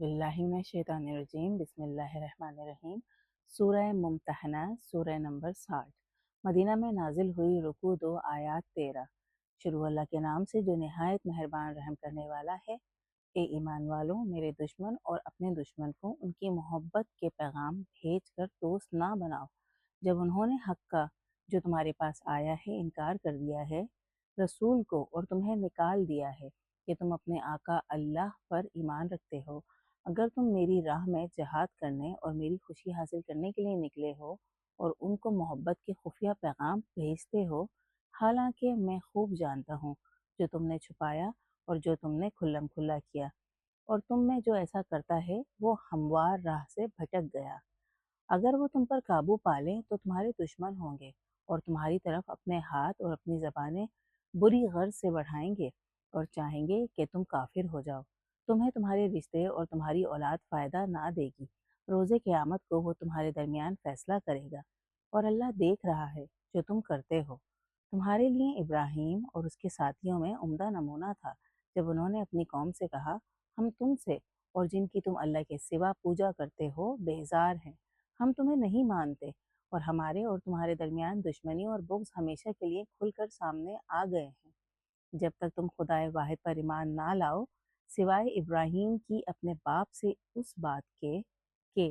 बिस्मिल्लाहिर्रहमानिर्रहीम बिस्मिल्लाहिर्रहमानिर्रहीम। सूरह मुम्तहना, सूरह नंबर 60, मदीना में नाजिल हुई। रुकू 2 आयात 13। शुरू अल्लाह के नाम से जो निहायत मेहरबान रहम करने वाला है। ए ईमान वालों, मेरे दुश्मन और अपने दुश्मन को उनकी मोहब्बत के पैगाम भेज कर दोस्त ना बनाओ जब उन्होंने हक का जो तुम्हारे पास आया है इनकार कर दिया है, रसूल को, और तुम्हें निकाल दिया है कि तुम अपने आका अल्लाह पर ईमान रखते हो। अगर तुम मेरी राह में जहाद करने और मेरी खुशी हासिल करने के लिए निकले हो और उनको मोहब्बत के खुफिया पैगाम भेजते हो, हालांकि मैं खूब जानता हूँ जो तुमने छुपाया और जो तुमने खुल्लम खुल्ला किया, और तुम में जो ऐसा करता है वो हमवार राह से भटक गया। अगर वो तुम पर काबू पालें तो तुम्हारे दुश्मन होंगे और तुम्हारी तरफ अपने हाथ और अपनी ज़बानें बुरी गर्ज से बढ़ाएंगे और चाहेंगे कि तुम काफिर हो जाओ। तुम्हें तुम्हारे रिश्ते और तुम्हारी औलाद फ़ायदा ना देगी। रोज़े क़यामत को वो तुम्हारे दरमियान फ़ैसला करेगा और अल्लाह देख रहा है जो तुम करते हो। तुम्हारे लिए इब्राहीम और उसके साथियों में उम्दा नमूना था जब उन्होंने अपनी कौम से कहा, हम तुमसे और जिनकी तुम अल्लाह के सिवा पूजा करते हो बेजार हैं। हम तुम्हें नहीं मानते और हमारे और तुम्हारे दरमियान दुश्मनी और बुग़्ज़ हमेशा के लिए खुलकर सामने आ गए हैं। जब तक तुम खुदाए वाहिद पर ईमान ना लाओ, सिवाय इब्राहीम की अपने बाप से उस बात के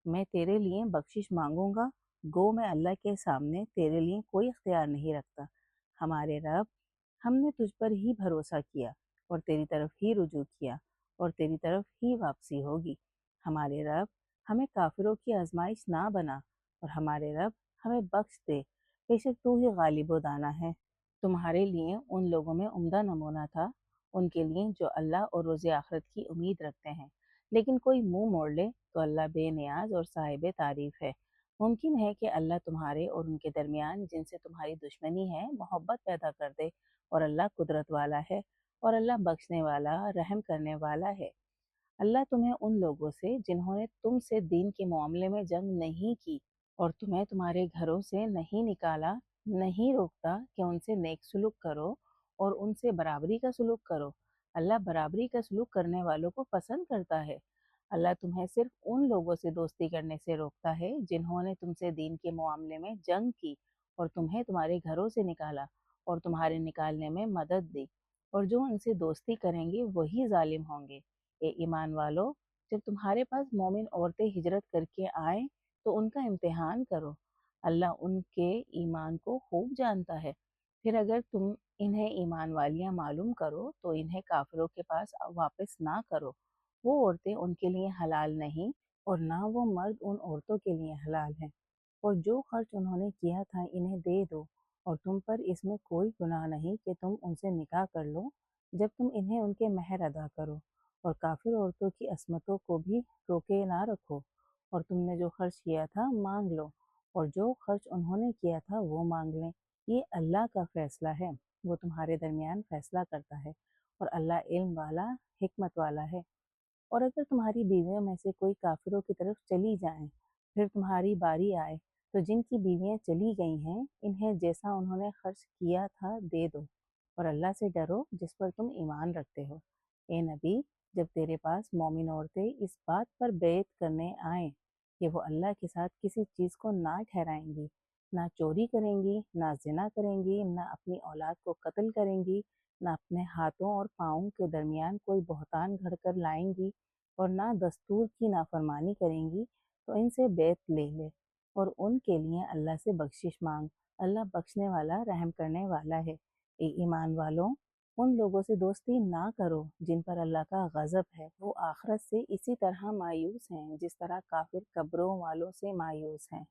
मैं तेरे लिए बख्शिश मांगूंगा, गो मैं अल्लाह के सामने तेरे लिए कोई इख्तियार नहीं रखता। हमारे रब, हमने तुझ पर ही भरोसा किया और तेरी तरफ ही रुजू किया और तेरी तरफ ही वापसी होगी। हमारे रब, हमें काफिरों की आजमाइश ना बना और हमारे रब, हमें बख्श दे, बेशक तू ही गालिब दाना है। तुम्हारे लिए उन लोगों में उम्दा नमूना था, उनके लिए जो अल्लाह और रोज़े आखिरत की उम्मीद रखते हैं, लेकिन कोई मुंह मोड़ ले तो अल्लाह बेनियाज और साहिब तारीफ है। मुमकिन है कि अल्लाह तुम्हारे और उनके दरमियान जिनसे तुम्हारी दुश्मनी है मोहब्बत पैदा कर दे, और अल्लाह कुदरत वाला है और अल्लाह बख्शने वाला रहम करने वाला है। अल्लाह तुम्हें उन लोगों से जिन्होंने तुमसे दीन के मामले में जंग नहीं की और तुम्हें तुम्हारे घरों से नहीं निकाला, नहीं रोकता कि उनसे नेक सलूक करो और उनसे बराबरी का सलूक करो। अल्लाह बराबरी का सलूक करने वालों को पसंद करता है। अल्लाह तुम्हें सिर्फ उन लोगों से दोस्ती करने से रोकता है जिन्होंने तुमसे दीन के मामले में जंग की और तुम्हें तुम्हारे घरों से निकाला और तुम्हारे निकालने में मदद दी, और जो उनसे दोस्ती करेंगे वही जालिम होंगे। ए ईमान वालों, जब तुम्हारे पास मोमिन औरतें हिजरत करके आए तो उनका इम्तिहान करो। अल्लाह उनके ईमान को खूब जानता है। फिर अगर तुम इन्हें ईमान वालियां मालूम करो तो इन्हें काफिरों के पास वापस ना करो। वो औरतें उनके लिए हलाल नहीं और ना वो मर्द उन औरतों के लिए हलाल हैं। और जो खर्च उन्होंने किया था इन्हें दे दो, और तुम पर इसमें कोई गुनाह नहीं कि तुम उनसे निकाह कर लो जब तुम इन्हें उनके महर अदा करो। और काफिर औरतों की असमतों को भी रोके ना रखो, और तुमने जो खर्च किया था मांग लो, और जो खर्च उन्होंने किया था वो मांग लें। ये अल्लाह का फैसला है, वो तुम्हारे दरमियान फैसला करता है, और अल्लाह इल्म वाला, हिकमत वाला है। और अगर तुम्हारी बीवियों में से कोई काफिरों की तरफ चली जाए, फिर तुम्हारी बारी आए, तो जिनकी बीवियां चली गई हैं इन्हें जैसा उन्होंने खर्च किया था दे दो, और अल्लाह से डरो जिस पर तुम ईमान रखते हो। ए नबी, जब तेरे पास मोमिन औरतें इस बात पर बैत करने आए कि वो अल्लाह के साथ किसी चीज़ को ना ठहराएंगी, ना चोरी करेंगी, ना जिना करेंगी, ना अपनी औलाद को कत्ल करेंगी, ना अपने हाथों और पाँवों के दरमियान कोई बहतान घड़ कर लाएंगी, और ना दस्तूर की नाफरमानी करेंगी, तो इनसे बैत ले ले और उनके लिए अल्लाह से बख्शिश मांग। अल्लाह बख्शने वाला, रहम करने वाला है। ए ईमान वालों, उन लोगों से दोस्ती ना करो जिन पर अल्लाह का गज़ब है। वो आखिरत से इसी तरह मायूस हैं जिस तरह काफिर कब्रों वालों से मायूस हैं।